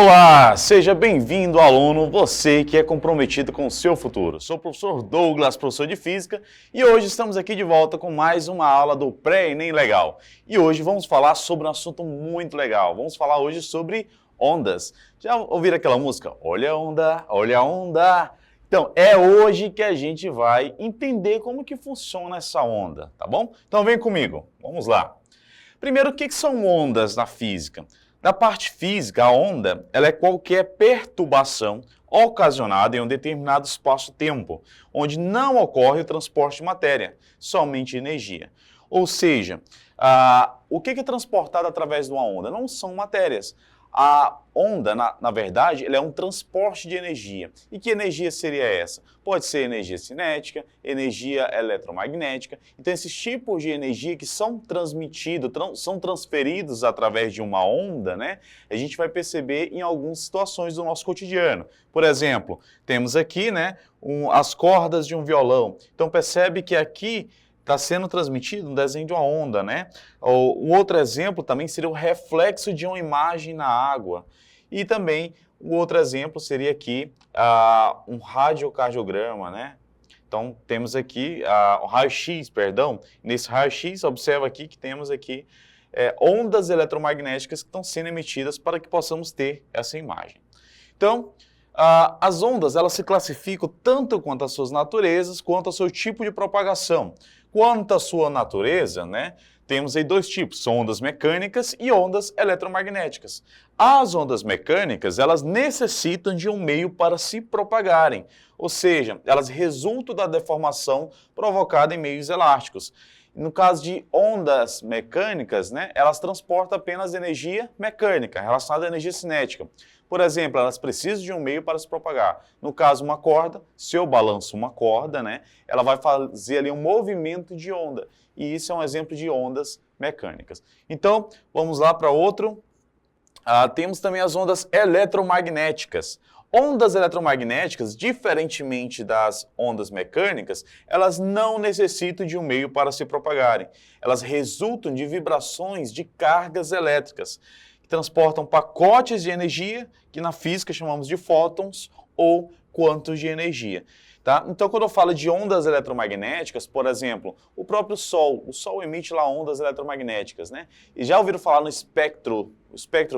Olá, seja bem-vindo, aluno, você que é comprometido com o seu futuro. Sou o professor Douglas, professor de Física, e hoje estamos aqui de volta com mais uma aula do Pré-ENEM Legal. E hoje vamos falar sobre um assunto muito legal. Vamos falar hoje sobre ondas. Já ouviram aquela música? Olha a onda, olha a onda. Então, é hoje que a gente vai entender como que funciona essa onda, tá bom? Então vem comigo, vamos lá. Primeiro, o que são ondas na física? Na parte física, a onda ela é qualquer perturbação ocasionada em um determinado espaço-tempo, onde não ocorre o transporte de matéria, somente energia. Ou seja, o que é transportado através de uma onda? Não são matérias. A onda, na verdade, ela é um transporte de energia. E que energia seria essa? Pode ser energia cinética, energia eletromagnética. Então, esses tipos de energia que são transmitidos, são transferidos através de uma onda, né? A gente vai perceber em algumas situações do nosso cotidiano. Por exemplo, temos aqui, né, as cordas de um violão. Então, percebe que aqui está sendo transmitido um desenho de uma onda, né? Um outro exemplo também seria o reflexo de uma imagem na água. E também o outro exemplo seria aqui um radiocardiograma, né? Então temos aqui o raio-x, perdão. Nesse raio-x, observa aqui que temos aqui ondas eletromagnéticas que estão sendo emitidas para que possamos ter essa imagem. Então, as ondas elas se classificam tanto quanto as suas naturezas, quanto ao seu tipo de propagação. Quanto à sua natureza, né, temos aí dois tipos, são ondas mecânicas e ondas eletromagnéticas. As ondas mecânicas, elas necessitam de um meio para se propagarem, ou seja, elas resultam da deformação provocada em meios elásticos. No caso de ondas mecânicas, né, elas transportam apenas energia mecânica, relacionada à energia cinética. Por exemplo, elas precisam de um meio para se propagar. No caso, uma corda, se eu balanço uma corda, né, ela vai fazer ali um movimento de onda. E isso é um exemplo de ondas mecânicas. Então, vamos lá para outro. Temos também as ondas eletromagnéticas. Ondas eletromagnéticas, diferentemente das ondas mecânicas, elas não necessitam de um meio para se propagarem. Elas resultam de vibrações de cargas elétricas, que transportam pacotes de energia, que na física chamamos de fótons ou quantos de energia. Tá? Então, quando eu falo de ondas eletromagnéticas, por exemplo, o próprio Sol emite lá ondas eletromagnéticas, né? E já ouviram falar no espectro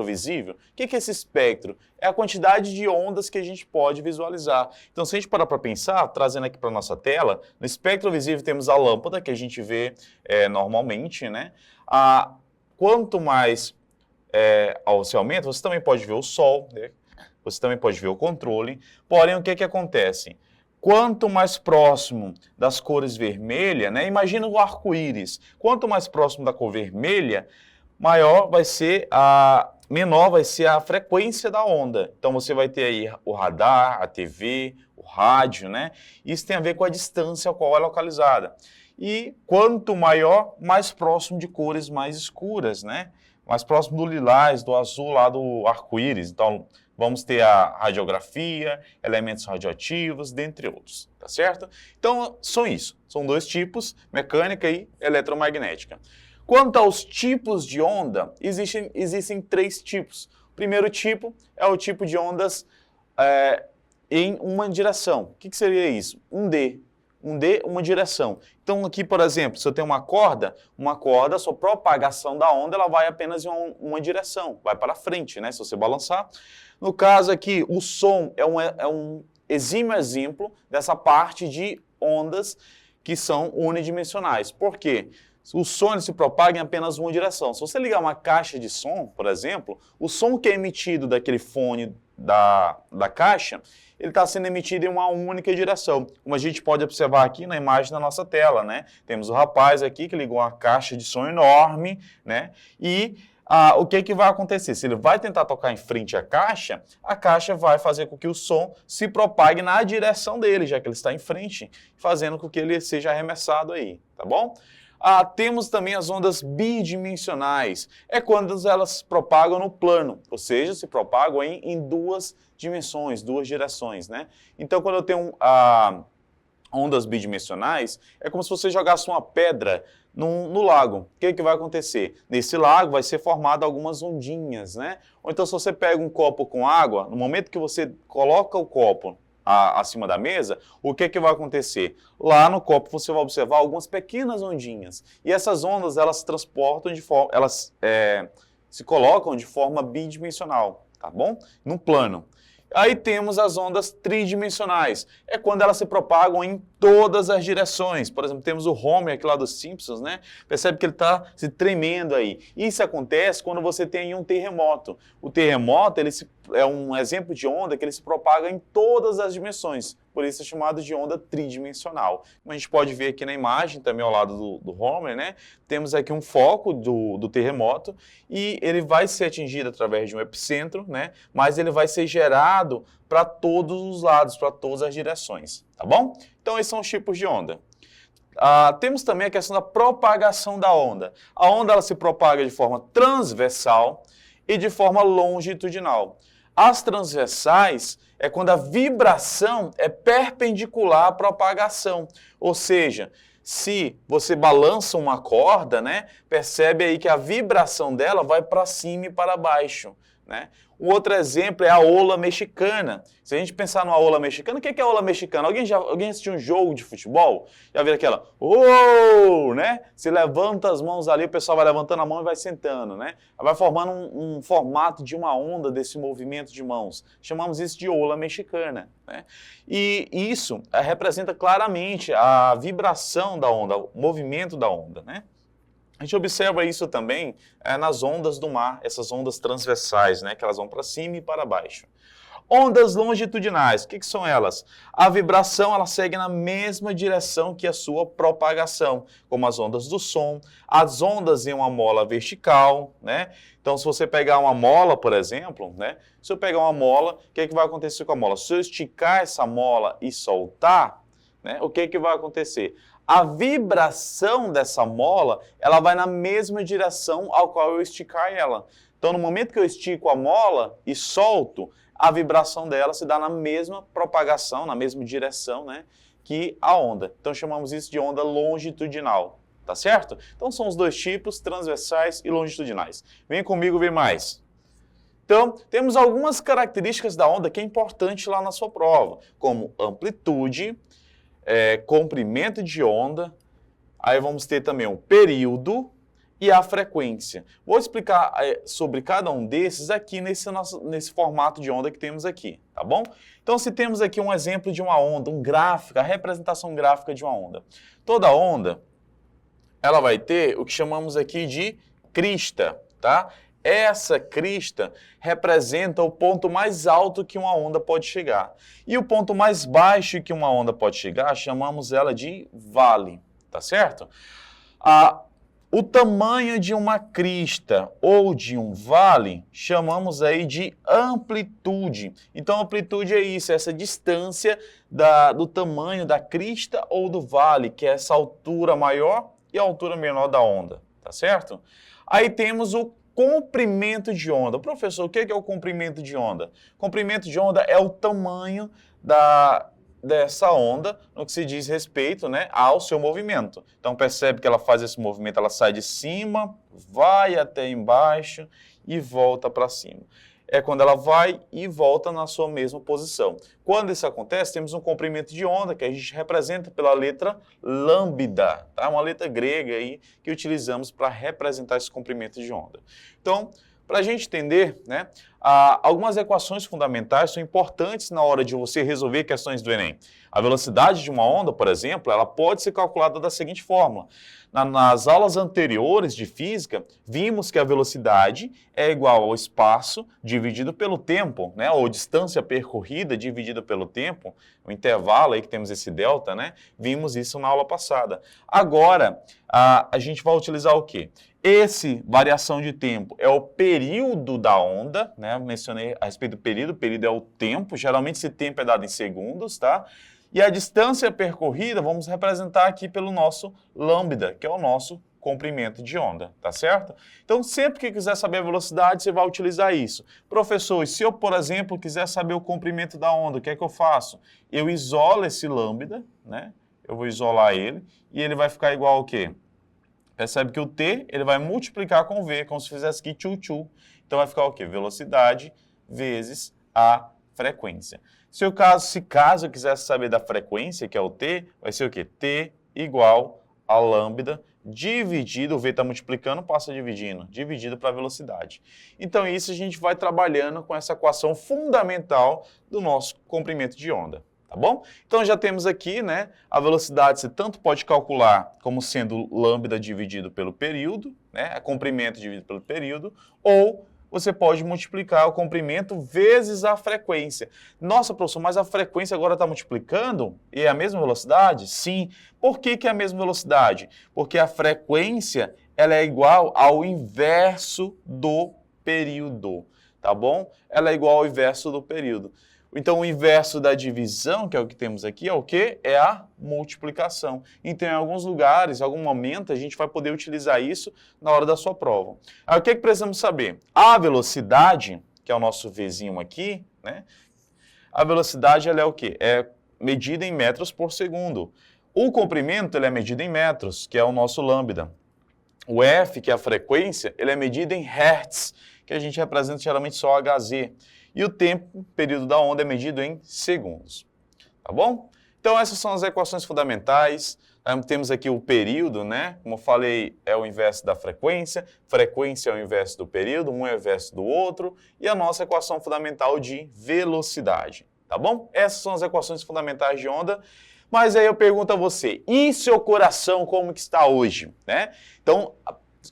visível? O que é esse espectro? É a quantidade de ondas que a gente pode visualizar. Então, se a gente parar para pensar, trazendo aqui para a nossa tela, no espectro visível temos a lâmpada, que a gente vê normalmente, né? Quanto mais você aumenta, você também pode ver o Sol, né? Você também pode ver o controle. Porém, o que acontece? Quanto mais próximo das cores vermelhas, né? Imagina o arco-íris. Quanto mais próximo da cor vermelha, menor vai ser a frequência da onda. Então você vai ter aí o radar, a TV, o rádio, né? Isso tem a ver com a distância a qual é localizada. E quanto maior, mais próximo de cores mais escuras, né? Mais próximo do lilás, do azul lá do arco-íris. Então, vamos ter a radiografia, elementos radioativos, dentre outros, tá certo? Então, são dois tipos, mecânica e eletromagnética. Quanto aos tipos de onda, existem três tipos. O primeiro tipo é o tipo de ondas em uma direção. O que seria isso? Um D, uma direção. Então aqui, por exemplo, se eu tenho uma corda, a sua propagação da onda ela vai apenas em uma direção, vai para frente, né? Se você balançar. No caso aqui, o som é um exímio exemplo dessa parte de ondas que são unidimensionais. Por quê? O som se propaga em apenas uma direção. Se você ligar uma caixa de som, por exemplo, o som que é emitido daquele fone da caixa, ele está sendo emitido em uma única direção. Como a gente pode observar aqui na imagem da nossa tela, né? Temos o rapaz aqui que ligou uma caixa de som enorme, né? E o que vai acontecer? Se ele vai tentar tocar em frente à caixa, a caixa vai fazer com que o som se propague na direção dele, já que ele está em frente, fazendo com que ele seja arremessado aí, tá bom? Temos também as ondas bidimensionais. É quando elas se propagam no plano, ou seja, se propagam em duas dimensões, duas direções, né? Então, quando eu tenho ondas bidimensionais, é como se você jogasse uma pedra no lago. O que vai acontecer? Nesse lago vai ser formado algumas ondinhas, né? Ou então se você pega um copo com água, no momento que você coloca o copo acima da mesa, o que vai acontecer? Lá no copo você vai observar algumas pequenas ondinhas. E essas ondas, elas se transportam de forma, se colocam de forma bidimensional, tá bom? Num plano. Aí temos as ondas tridimensionais. É quando elas se propagam em todas as direções. Por exemplo, temos o Homer aqui lá dos Simpsons, né? Percebe que ele está se tremendo aí. Isso acontece quando você tem um terremoto. O terremoto é um exemplo de onda que ele se propaga em todas as dimensões. Por isso é chamado de onda tridimensional. Como a gente pode ver aqui na imagem, também ao lado do Homer, né? Temos aqui um foco do terremoto e ele vai ser atingido através de um epicentro, né? Mas ele vai ser gerado para todos os lados, para todas as direções, tá bom? Então esses são os tipos de onda. Temos também a questão da propagação da onda. A onda ela se propaga de forma transversal e de forma longitudinal. As transversais é quando a vibração é perpendicular à propagação, ou seja, se você balança uma corda, né, percebe aí que a vibração dela vai para cima e para baixo, né? O outro exemplo é a ola mexicana. Se a gente pensar numa ola mexicana, o que é a ola mexicana? Alguém assistiu um jogo de futebol? Já viu aquela, né? Se levanta as mãos ali, o pessoal vai levantando a mão e vai sentando, né? Vai formando um formato de uma onda desse movimento de mãos. Chamamos isso de ola mexicana, né? E isso representa claramente a vibração da onda, o movimento da onda, né? A gente observa isso também nas ondas do mar, essas ondas transversais, né, que elas vão para cima e para baixo. Ondas longitudinais, o que são elas? A vibração ela segue na mesma direção que a sua propagação, como as ondas do som, as ondas em uma mola vertical, né? Então, se você pegar uma mola, por exemplo, né? Se eu pegar uma mola, o que vai acontecer com a mola? Se eu esticar essa mola e soltar, né, o que vai acontecer? A vibração dessa mola, ela vai na mesma direção ao qual eu esticar ela. Então, no momento que eu estico a mola e solto, a vibração dela se dá na mesma propagação, na mesma direção, né, que a onda. Então, chamamos isso de onda longitudinal, tá certo? Então, são os dois tipos, transversais e longitudinais. Vem comigo ver mais. Então, temos algumas características da onda que é importante lá na sua prova, como amplitude, comprimento de onda, aí vamos ter também o período e a frequência. Vou explicar sobre cada um desses aqui nesse formato de onda que temos aqui, tá bom? Então, se temos aqui um exemplo de uma onda, um gráfico, a representação gráfica de uma onda. Toda onda, ela vai ter o que chamamos aqui de crista, tá? Essa crista representa o ponto mais alto que uma onda pode chegar. E o ponto mais baixo que uma onda pode chegar, chamamos ela de vale, tá certo? O tamanho de uma crista ou de um vale, chamamos aí de amplitude. Então, amplitude é isso, essa distância do tamanho da crista ou do vale, que é essa altura maior e a altura menor da onda, tá certo? Aí temos o comprimento de onda. Professor, o que é o comprimento de onda? Comprimento de onda é o tamanho dessa onda no que se diz respeito, né, ao seu movimento. Então percebe que ela faz esse movimento, ela sai de cima, vai até embaixo e volta para cima. É quando ela vai e volta na sua mesma posição. Quando isso acontece, temos um comprimento de onda que a gente representa pela letra lambda, tá? Uma letra grega aí que utilizamos para representar esse comprimento de onda. Então, para a gente entender, né, algumas equações fundamentais são importantes na hora de você resolver questões do Enem. A velocidade de uma onda, por exemplo, ela pode ser calculada da seguinte fórmula. Nas aulas anteriores de física, vimos que a velocidade é igual ao espaço dividido pelo tempo, né, ou distância percorrida dividida pelo tempo, o intervalo aí que temos esse delta, né? Vimos isso na aula passada. Agora, a gente vai utilizar o quê? Esse variação de tempo é o período da onda, né? Mencionei a respeito do período, o período é o tempo, geralmente esse tempo é dado em segundos, tá? E a distância percorrida vamos representar aqui pelo nosso lambda, que é o nosso comprimento de onda, tá certo? Então, sempre que quiser saber a velocidade, você vai utilizar isso. Professor, e se eu, por exemplo, quiser saber o comprimento da onda, o que é que eu faço? Eu isolo esse lambda, né? Eu vou isolar ele, e ele vai ficar igual ao quê? Percebe que o T ele vai multiplicar com V, como se fizesse aqui tchu-tchu. Então vai ficar o quê? Velocidade vezes a frequência. Se caso eu quisesse saber da frequência, que é o T, vai ser o quê? T igual a lambda dividido, o V está multiplicando, passa dividindo, dividido para a velocidade. Então isso a gente vai trabalhando com essa equação fundamental do nosso comprimento de onda. Tá bom? Então já temos aqui, né, a velocidade você tanto pode calcular como sendo lambda dividido pelo período, né, comprimento dividido pelo período, ou você pode multiplicar o comprimento vezes a frequência. Nossa, professor, mas a frequência agora está multiplicando e é a mesma velocidade? Sim. Por que é a mesma velocidade? Porque a frequência ela é igual ao inverso do período, tá bom? Ela é igual ao inverso do período. Então, o inverso da divisão, que é o que temos aqui, é o quê? É a multiplicação. Então, em alguns lugares, em algum momento, a gente vai poder utilizar isso na hora da sua prova. Aí, o que precisamos saber? A velocidade, que é o nosso Vzinho aqui, né? A velocidade, ela é o quê? É medida em metros por segundo. O comprimento, ele é medido em metros, que é o nosso lambda. O F, que é a frequência, ele é medido em hertz, que a gente representa geralmente só Hz. E o tempo, período da onda, é medido em segundos. Tá bom? Então, essas são as equações fundamentais. Temos aqui o período, né? Como eu falei, é o inverso da frequência. Frequência é o inverso do período, um é o inverso do outro. E a nossa equação fundamental de velocidade. Tá bom? Essas são as equações fundamentais de onda. Mas aí eu pergunto a você, e seu coração como que está hoje? Né? Então,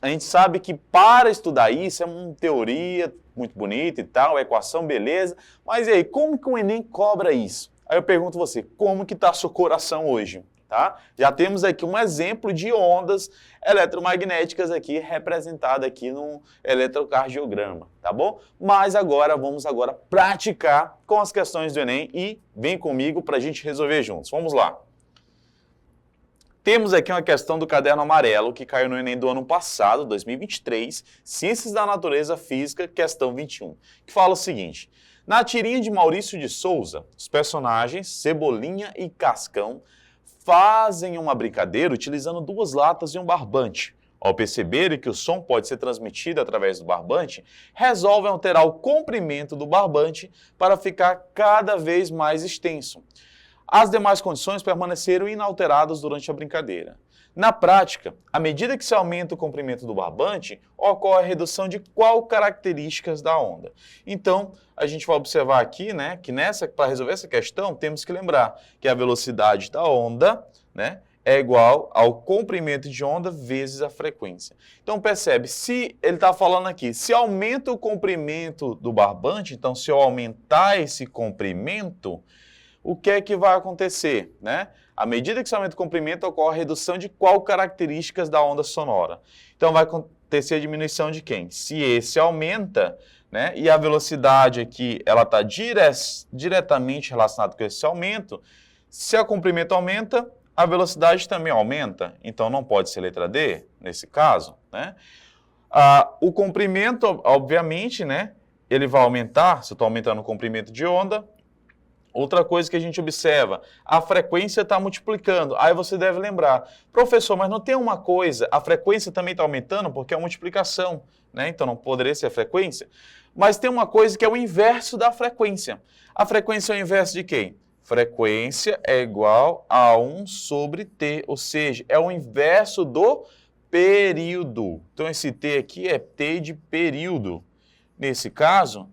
a gente sabe que para estudar isso é uma teoria muito bonita e tal, a equação, beleza. Mas e aí, como que o Enem cobra isso? Aí eu pergunto a você, como que está seu coração hoje? Tá? Já temos aqui um exemplo de ondas eletromagnéticas aqui, representada aqui no eletrocardiograma, tá bom? Mas agora, vamos agora praticar com as questões do Enem e vem comigo para a gente resolver juntos. Vamos lá. Temos aqui uma questão do caderno amarelo que caiu no Enem do ano passado, 2023, Ciências da Natureza Física, questão 21, que fala o seguinte: na tirinha de Maurício de Souza, os personagens Cebolinha e Cascão fazem uma brincadeira utilizando duas latas e um barbante. Ao perceberem que o som pode ser transmitido através do barbante, resolvem alterar o comprimento do barbante para ficar cada vez mais extenso. As demais condições permaneceram inalteradas durante a brincadeira. Na prática, à medida que se aumenta o comprimento do barbante, ocorre a redução de qual características da onda. Então, a gente vai observar aqui, né, que para resolver essa questão, temos que lembrar que a velocidade da onda, né, é igual ao comprimento de onda vezes a frequência. Então, percebe, se ele está falando aqui, se aumenta o comprimento do barbante, então se eu aumentar esse comprimento, o que é que vai acontecer, né? À medida que se aumenta o comprimento, ocorre a redução de qual características da onda sonora. Então, vai acontecer a diminuição de quem? Se esse aumenta, né, e a velocidade aqui, ela está diretamente relacionada com esse aumento, se o comprimento aumenta, a velocidade também aumenta. Então, não pode ser letra D, nesse caso, né? O comprimento, obviamente, né, ele vai aumentar, se eu estou aumentando o comprimento de onda. Outra coisa que a gente observa, a frequência está multiplicando. Aí você deve lembrar, professor, mas não tem uma coisa, a frequência também está aumentando porque é uma multiplicação, né? Então não poderia ser a frequência. Mas tem uma coisa que é o inverso da frequência. A frequência é o inverso de quem? Frequência é igual a 1 sobre T, ou seja, é o inverso do período. Então esse T aqui é T de período. Nesse caso,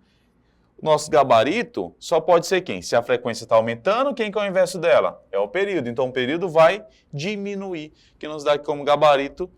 o nosso gabarito só pode ser quem? Se a frequência está aumentando, quem que é o inverso dela? É o período. Então, o período vai diminuir, que nos dá como gabarito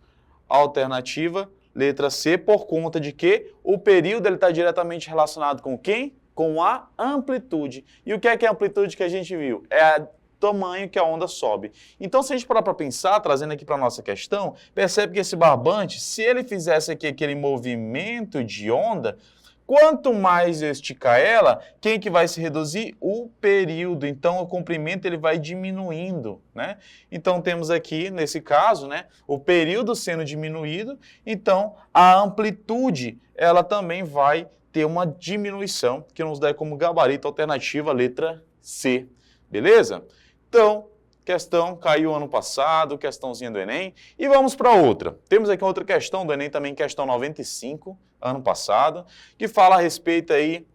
a alternativa letra C, por conta de que o período está diretamente relacionado com quem? Com a amplitude. E o que é a amplitude que a gente viu? É o tamanho que a onda sobe. Então, se a gente parar para pensar, trazendo aqui para a nossa questão, percebe que esse barbante, se ele fizesse aqui aquele movimento de onda, quanto mais eu esticar ela, quem que vai se reduzir? O período. Então, o comprimento ele vai diminuindo, né? Então, temos aqui, nesse caso, né, o período sendo diminuído, então a amplitude ela também vai ter uma diminuição, que nos dá como gabarito alternativa a letra C. Beleza? Então, questão caiu ano passado, questãozinha do Enem. E vamos para outra. Temos aqui outra questão do Enem também, questão 95, ano passado, que fala a respeito aí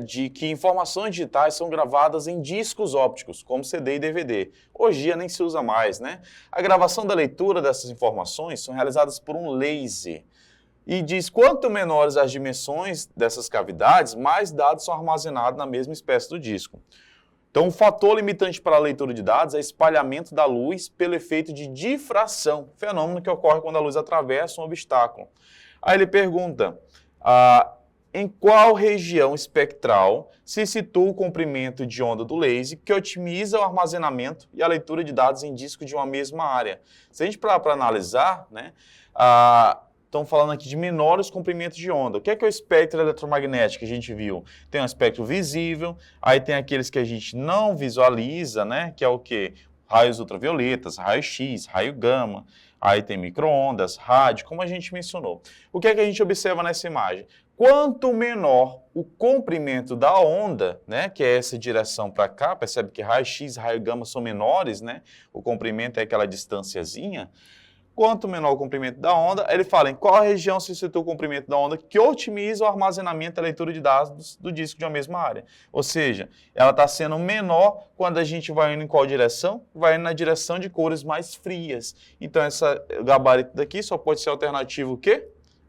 de que informações digitais são gravadas em discos ópticos, como CD e DVD. Hoje em dia nem se usa mais, né? A gravação da leitura dessas informações são realizadas por um laser. E diz quanto menores as dimensões dessas cavidades, mais dados são armazenados na mesma espécie do disco. Então, o fator limitante para a leitura de dados é o espalhamento da luz pelo efeito de difração, fenômeno que ocorre quando a luz atravessa um obstáculo. Aí ele pergunta, em qual região espectral se situa o comprimento de onda do laser que otimiza o armazenamento e a leitura de dados em disco de uma mesma área? Se a gente parar para analisar, né, estão falando aqui de menores comprimentos de onda. O que é o espectro eletromagnético que a gente viu? Tem um espectro visível, aí tem aqueles que a gente não visualiza, né, que é o quê? Raios ultravioletas, raio-x, raio gama, aí tem micro-ondas, rádio, como a gente mencionou. O que é que a gente observa nessa imagem? Quanto menor o comprimento da onda, né, que é essa direção para cá, percebe que raio-x e raio gama são menores, né? O comprimento é aquela distânciazinha. Quanto menor o comprimento da onda, ele fala em qual região se situa o comprimento da onda que otimiza o armazenamento e a leitura de dados do disco de uma mesma área. Ou seja, ela está sendo menor quando a gente vai indo em qual direção? Vai indo na direção de cores mais frias. Então, esse gabarito daqui só pode ser alternativo o quê?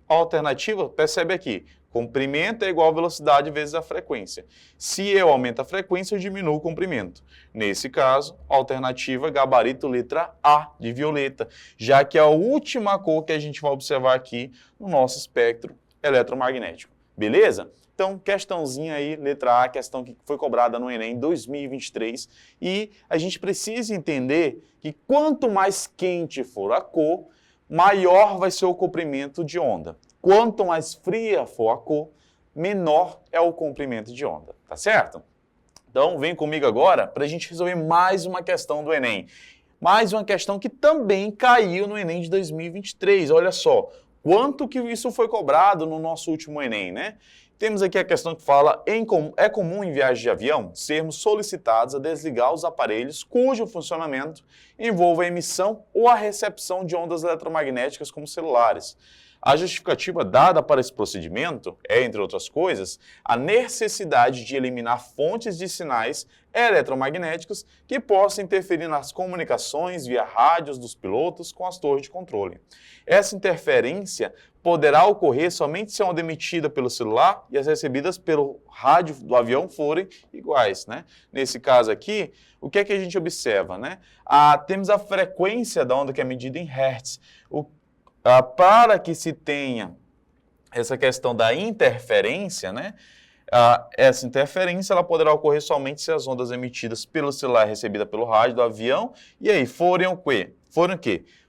A alternativa, percebe aqui, comprimento é igual a velocidade vezes a frequência. Se eu aumento a frequência, eu diminuo o comprimento. Nesse caso, alternativa gabarito letra A, de violeta, já que é a última cor que a gente vai observar aqui no nosso espectro eletromagnético. Beleza? Então, questãozinha aí, letra A, questão que foi cobrada no Enem 2023. E a gente precisa entender que quanto mais quente for a cor, maior vai ser o comprimento de onda. Quanto mais fria for a cor, menor é o comprimento de onda, tá certo? Então, vem comigo agora para a gente resolver mais uma questão do Enem. Mais uma questão que também caiu no Enem de 2023. Olha só, quanto que isso foi cobrado no nosso último Enem, né? Temos aqui a questão que fala, é comum em viagem de avião sermos solicitados a desligar os aparelhos cujo funcionamento envolva a emissão ou a recepção de ondas eletromagnéticas como celulares. A justificativa dada para esse procedimento é, entre outras coisas, a necessidade de eliminar fontes de sinais eletromagnéticos que possam interferir nas comunicações via rádios dos pilotos com as torres de controle. Essa interferência poderá ocorrer somente se a onda emitida pelo celular e as recebidas pelo rádio do avião forem iguais, né? Nesse caso aqui, o que é que a gente observa, né? Temos a frequência da onda que é medida em hertz. Para que se tenha essa questão da interferência, né? Essa interferência ela poderá ocorrer somente se as ondas emitidas pelo celular e recebidas pelo rádio do avião, e aí forem o quê?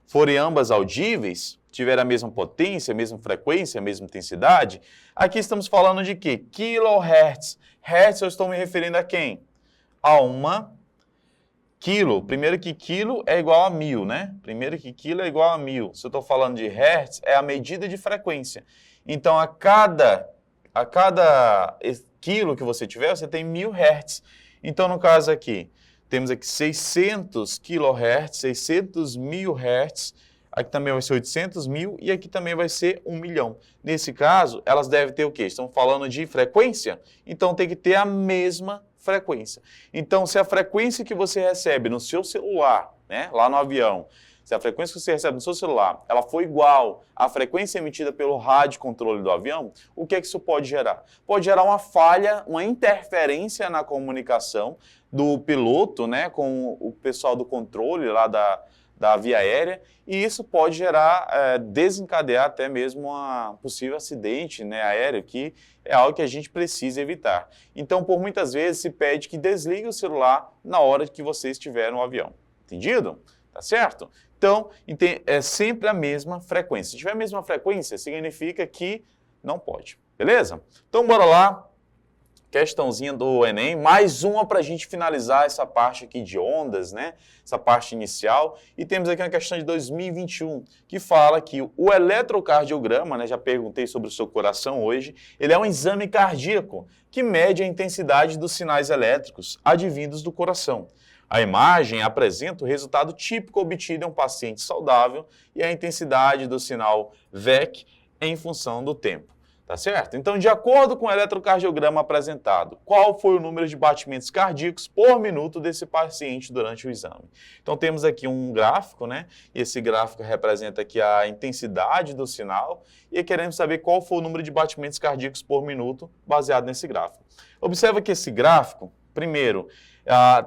Forem ambas audíveis, tiver a mesma potência, a mesma frequência, a mesma intensidade. Aqui estamos falando de quê? Kilohertz. Hertz eu estou me referindo a quem? A uma quilo. Primeiro que quilo é igual a 1000, né? Primeiro que quilo é igual a 1000. Se eu estou falando de hertz, é a medida de frequência. Então, a cada quilo que você tiver, você tem 1000 hertz. Então, no caso aqui, temos aqui 600 kHz, 600 mil hertz. Aqui também vai ser 800 mil e aqui também vai ser 1 milhão. Nesse caso, elas devem ter o quê? Estamos falando de frequência? Então, tem que ter a mesma frequência. Então, se a frequência que você recebe no seu celular, né, lá no avião, se a frequência que você recebe no seu celular, ela for igual à frequência emitida pelo rádio controle do avião, o que é que isso pode gerar? Pode gerar uma falha, uma interferência na comunicação do piloto, né, com o pessoal do controle lá da via aérea, e isso pode gerar, desencadear até mesmo um possível acidente, né, aéreo, que é algo que a gente precisa evitar. Então, por muitas vezes, se pede que desligue o celular na hora que você estiver no avião. Entendido? Tá certo? Então, é sempre a mesma frequência. Se tiver a mesma frequência, significa que não pode. Beleza? Então, bora lá. Questãozinha do Enem, mais uma para a gente finalizar essa parte aqui de ondas, né? Essa parte inicial. E temos aqui uma questão de 2021, que fala que o eletrocardiograma, né? Já perguntei sobre o seu coração hoje, ele é um exame cardíaco que mede a intensidade dos sinais elétricos advindos do coração. A imagem apresenta o resultado típico obtido em um paciente saudável e a intensidade do sinal VEC em função do tempo. Tá certo? Então, de acordo com o eletrocardiograma apresentado, qual foi o número de batimentos cardíacos por minuto desse paciente durante o exame? Então, temos aqui um gráfico, né? E esse gráfico representa aqui a intensidade do sinal e queremos saber qual foi o número de batimentos cardíacos por minuto baseado nesse gráfico. Observa que esse gráfico, primeiro,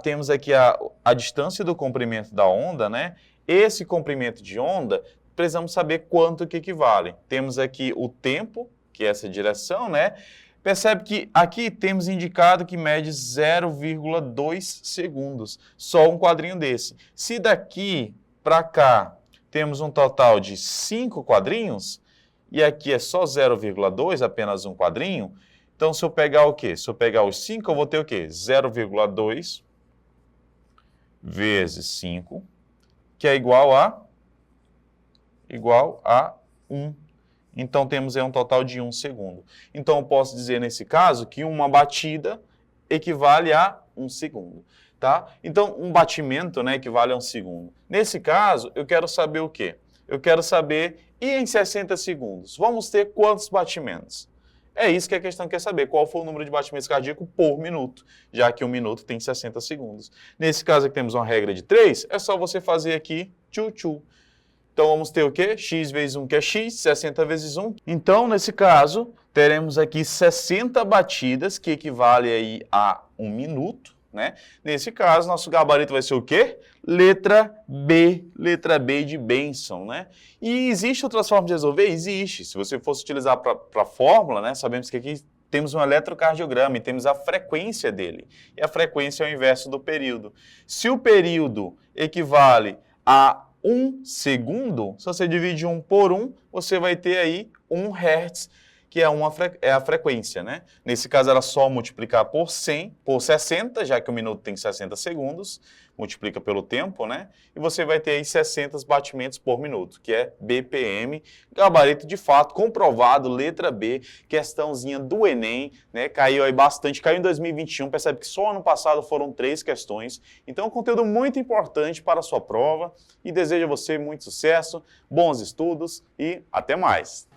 temos aqui a distância do comprimento da onda, né? Esse comprimento de onda, precisamos saber quanto que equivale. Temos aqui o tempo, que é essa direção, né? Percebe que aqui temos indicado que mede 0,2 segundos, só um quadrinho desse. Se daqui para cá temos um total de 5 quadrinhos, e aqui é só 0,2, apenas um quadrinho, então se eu pegar o quê? Se eu pegar os 5, eu vou ter o quê? 0,2 vezes 5, que é igual a 1. Então, temos aí um total de 1 segundo. Então, eu posso dizer, nesse caso, que uma batida equivale a 1 segundo. Tá? Então, um batimento, né, equivale a 1 segundo. Nesse caso, eu quero saber o quê? Eu quero saber, e em 60 segundos, vamos ter quantos batimentos? É isso que a questão quer saber, qual foi o número de batimentos cardíacos por minuto, já que um minuto tem 60 segundos. Nesse caso aqui temos uma regra de 3, é só você fazer aqui, tchu-tchu. Então, vamos ter o quê? X vezes 1, que é X, 60 vezes 1. Então, nesse caso, teremos aqui 60 batidas, que equivale aí a 1 minuto, né? Nesse caso, nosso gabarito vai ser o quê? Letra B de Benson, né? E existe outras formas de resolver? Existe. Se você fosse utilizar para a fórmula, né? Sabemos que aqui temos um eletrocardiograma e temos a frequência dele. E a frequência é o inverso do período. Se o período equivale a 1 segundo, se você divide 1 por 1, você vai ter aí 1 Hz, que é a frequência, né? Nesse caso, era só multiplicar por 100, por 60, já que o minuto tem 60 segundos, multiplica pelo tempo, né? E você vai ter aí 60 batimentos por minuto, que é BPM, gabarito de fato, comprovado, letra B, questãozinha do Enem, né? Caiu aí bastante, caiu em 2021, percebe que só ano passado foram 3 questões, então é um conteúdo muito importante para a sua prova e desejo a você muito sucesso, bons estudos e até mais!